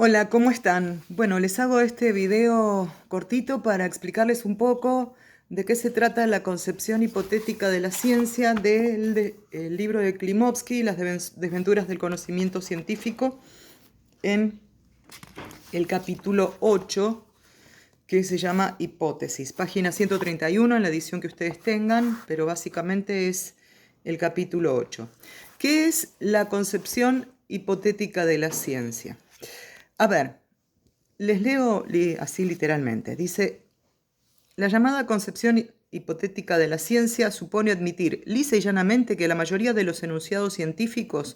Hola, ¿cómo están? Bueno, les hago este video cortito para explicarles un poco de qué se trata la concepción hipotética de la ciencia el libro de Klimovsky, Las desventuras del conocimiento científico, en el capítulo 8, que se llama Hipótesis. Página 131 en la edición que ustedes tengan, pero básicamente es el capítulo 8. ¿Qué es la concepción hipotética de la ciencia? A ver, les leo así literalmente. Dice, la llamada concepción hipotética de la ciencia supone admitir lisa y llanamente que la mayoría de los enunciados científicos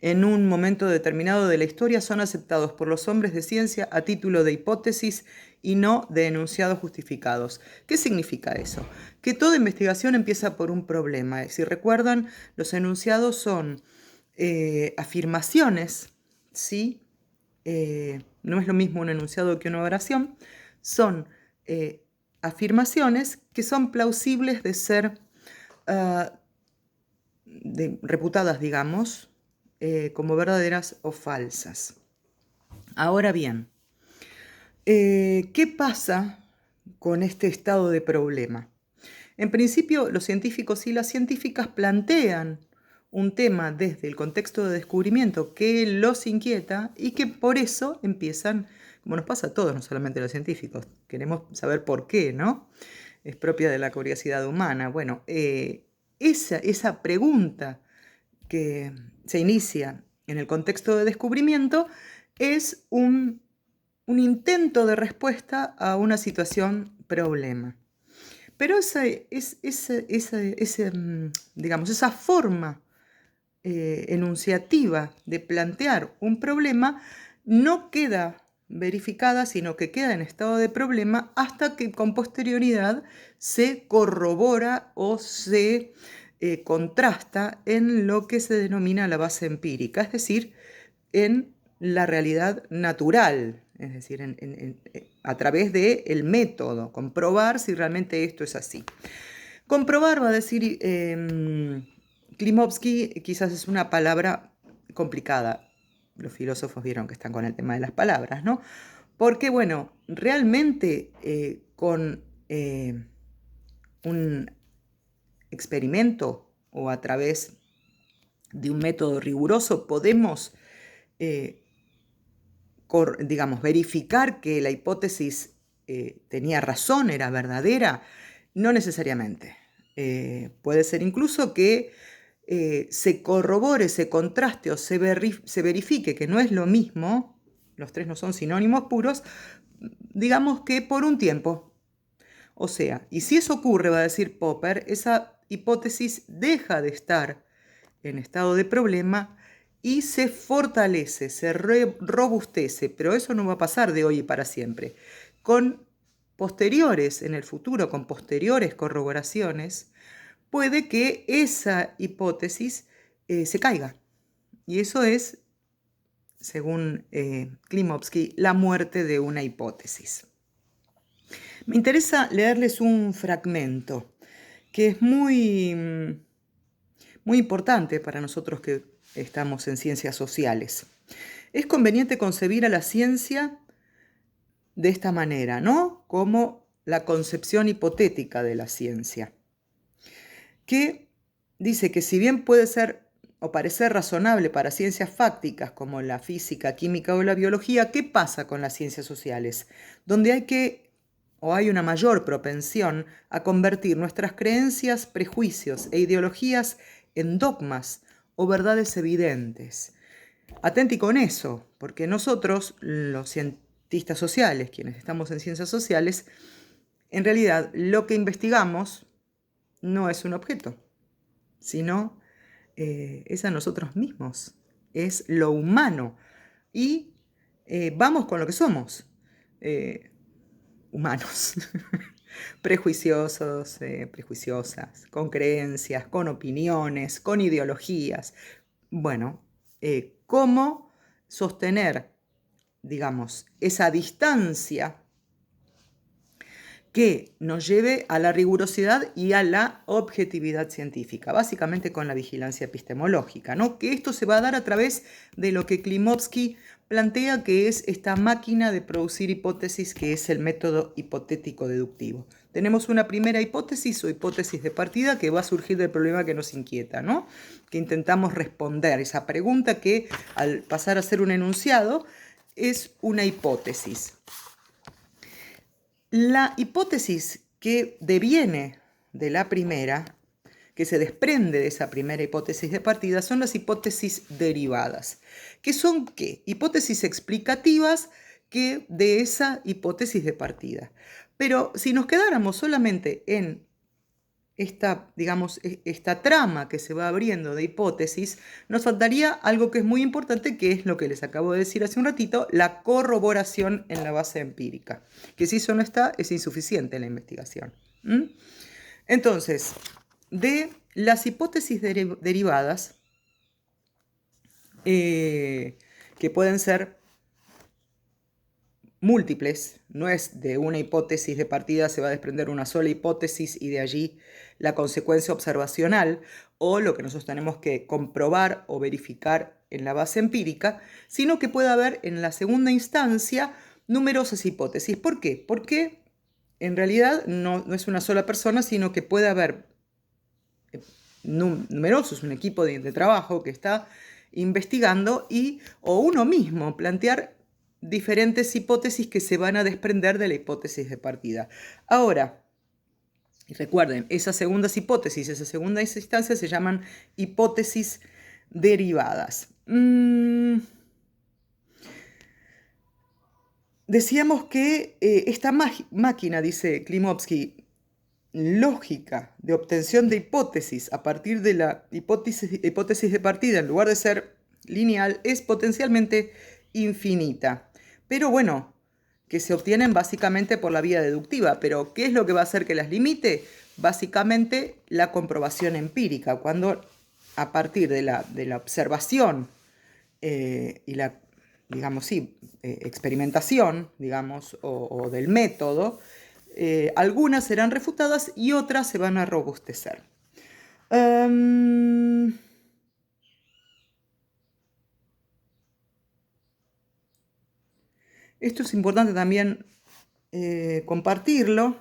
en un momento determinado de la historia son aceptados por los hombres de ciencia a título de hipótesis y no de enunciados justificados. ¿Qué significa eso? Que toda investigación empieza por un problema. Si recuerdan, los enunciados son afirmaciones, ¿sí? No es lo mismo un enunciado que una oración, son afirmaciones que son plausibles de ser reputadas, digamos, como verdaderas o falsas. Ahora bien, ¿qué pasa con este estado de problema? En principio, los científicos y las científicas plantean un tema desde el contexto de descubrimiento que los inquieta y que por eso empiezan, como nos pasa a todos, no solamente a los científicos, queremos saber por qué, ¿no? Es propia de la curiosidad humana. Bueno, esa pregunta que se inicia en el contexto de descubrimiento es un intento de respuesta a una situación problema. Pero digamos, esa forma enunciativa de plantear un problema no queda verificada, sino que queda en estado de problema hasta que con posterioridad se corrobora o se contrasta en lo que se denomina la base empírica, es decir, en la realidad natural, es decir, a través del método, comprobar si realmente esto es así. Comprobar, va a decir Klimovsky, quizás es una palabra complicada. Los filósofos vieron que están con el tema de las palabras, ¿no? Porque, bueno, realmente con un experimento o a través de un método riguroso podemos digamos, verificar que la hipótesis tenía razón, era verdadera, no necesariamente. Puede ser incluso que se corrobore, se contraste o se verifique que no es lo mismo, los tres no son sinónimos puros, digamos que por un tiempo. O sea, y si eso ocurre, va a decir Popper, esa hipótesis deja de estar en estado de problema y se fortalece, se robustece, pero eso no va a pasar de hoy y para siempre. Con posteriores, en el futuro, con posteriores corroboraciones, puede que esa hipótesis se caiga. Y eso es, según Klimovsky, la muerte de una hipótesis. Me interesa leerles un fragmento que es muy importante para nosotros que estamos en ciencias sociales. Es conveniente concebir a la ciencia de esta manera, ¿no? Como la concepción hipotética de la ciencia, que dice que si bien puede ser o parecer razonable para ciencias fácticas como la física, química o la biología, ¿qué pasa con las ciencias sociales? Donde hay una mayor propensión a convertir nuestras creencias, prejuicios e ideologías en dogmas o verdades evidentes. Atenti con eso, porque nosotros, los cientistas sociales, quienes estamos en ciencias sociales, en realidad lo que investigamos no es un objeto, sino es a nosotros mismos, es lo humano. Y vamos con lo que somos, humanos, prejuiciosos, prejuiciosas, con creencias, con opiniones, con ideologías. Bueno, ¿cómo sostener, digamos, esa distancia que nos lleve a la rigurosidad y a la objetividad científica, básicamente con la vigilancia epistemológica, ¿no? Que esto se va a dar a través de lo que Klimovsky plantea, que es esta máquina de producir hipótesis, que es el método hipotético deductivo. Tenemos una primera hipótesis o hipótesis de partida que va a surgir del problema que nos inquieta, ¿no? Que intentamos responder esa pregunta que, al pasar a ser un enunciado, es una hipótesis. La hipótesis que deviene de la primera, que se desprende de esa primera hipótesis de partida, son las hipótesis derivadas. ¿Qué son qué? Hipótesis explicativas que de esa hipótesis de partida. Pero si nos quedáramos solamente en esta, digamos, esta trama que se va abriendo de hipótesis, nos faltaría algo que es muy importante, que es lo que les acabo de decir hace un ratito, la corroboración en la base empírica, que si eso no está, es insuficiente en la investigación. Entonces, de las hipótesis derivadas, que pueden ser múltiples, no es de una hipótesis de partida se va a desprender una sola hipótesis y de allí la consecuencia observacional o lo que nosotros tenemos que comprobar o verificar en la base empírica, sino que puede haber en la segunda instancia numerosas hipótesis. ¿Por qué? Porque en realidad no es una sola persona, sino que puede haber numerosos, un equipo de trabajo que está investigando o uno mismo plantear diferentes hipótesis que se van a desprender de la hipótesis de partida. Ahora, recuerden, esas segundas hipótesis, esas segundas instancias se llaman hipótesis derivadas. Decíamos que esta máquina, dice Klimovsky, lógica de obtención de hipótesis a partir de la hipótesis de partida, en lugar de ser lineal, es potencialmente infinita. Pero bueno, que se obtienen básicamente por la vía deductiva. Pero ¿qué es lo que va a hacer que las limite? Básicamente la comprobación empírica, cuando a partir de la observación y la, digamos, experimentación, digamos, o del método, algunas serán refutadas y otras se van a robustecer. Esto es importante también compartirlo.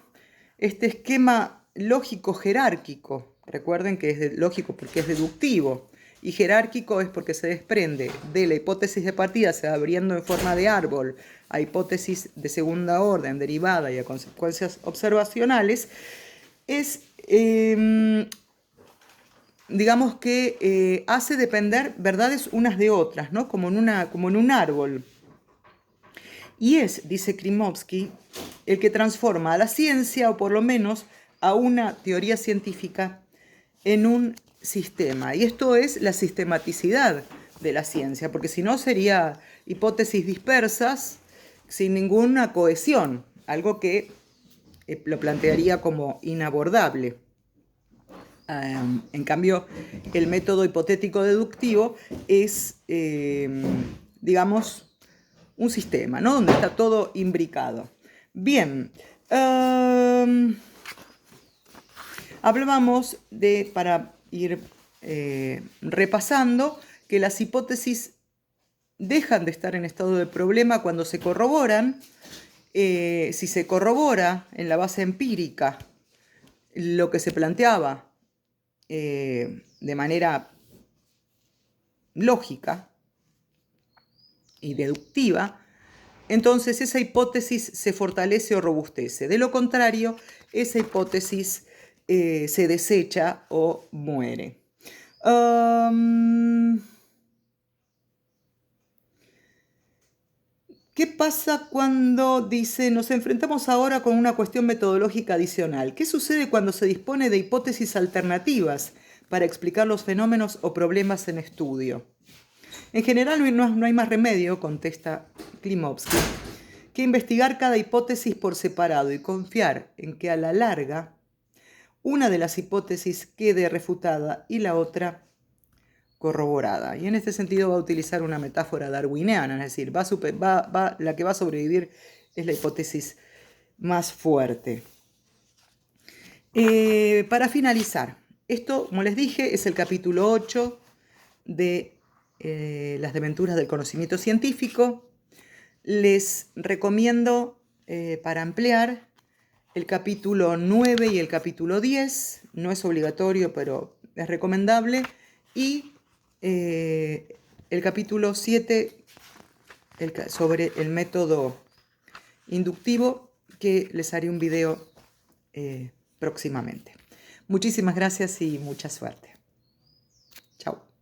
Este esquema lógico jerárquico, recuerden que es lógico porque es deductivo, y jerárquico es porque se desprende de la hipótesis de partida, se va abriendo en forma de árbol a hipótesis de segunda orden, derivada y a consecuencias observacionales, es, digamos que hace depender verdades unas de otras, ¿no? como en un árbol. Y es, dice Klimovsky, el que transforma a la ciencia, o por lo menos a una teoría científica, en un sistema. Y esto es la sistematicidad de la ciencia, porque si no sería hipótesis dispersas sin ninguna cohesión, algo que lo plantearía como inabordable. En cambio, el método hipotético deductivo es, digamos, un sistema, ¿no? Donde está todo imbricado. Bien, hablábamos para ir repasando, que las hipótesis dejan de estar en estado de problema cuando se corroboran. Si se corrobora en la base empírica lo que se planteaba de manera lógica y deductiva, entonces esa hipótesis se fortalece o robustece. De lo contrario, esa hipótesis se desecha o muere. ¿Qué pasa cuando dice, nos enfrentamos ahora con una cuestión metodológica adicional? ¿Qué sucede cuando se dispone de hipótesis alternativas para explicar los fenómenos o problemas en estudio? En general no hay más remedio, contesta Klimovsky, que investigar cada hipótesis por separado y confiar en que a la larga una de las hipótesis quede refutada y la otra corroborada. Y en este sentido va a utilizar una metáfora darwiniana, es decir, la que va a sobrevivir es la hipótesis más fuerte. Para finalizar, esto, como les dije, es el capítulo 8 de Las desventuras del conocimiento científico. Les recomiendo, para ampliar, el capítulo 9 y el capítulo 10. No es obligatorio, pero es recomendable. Y el capítulo 7 sobre el método inductivo, que les haré un video próximamente. Muchísimas gracias y mucha suerte. Chao.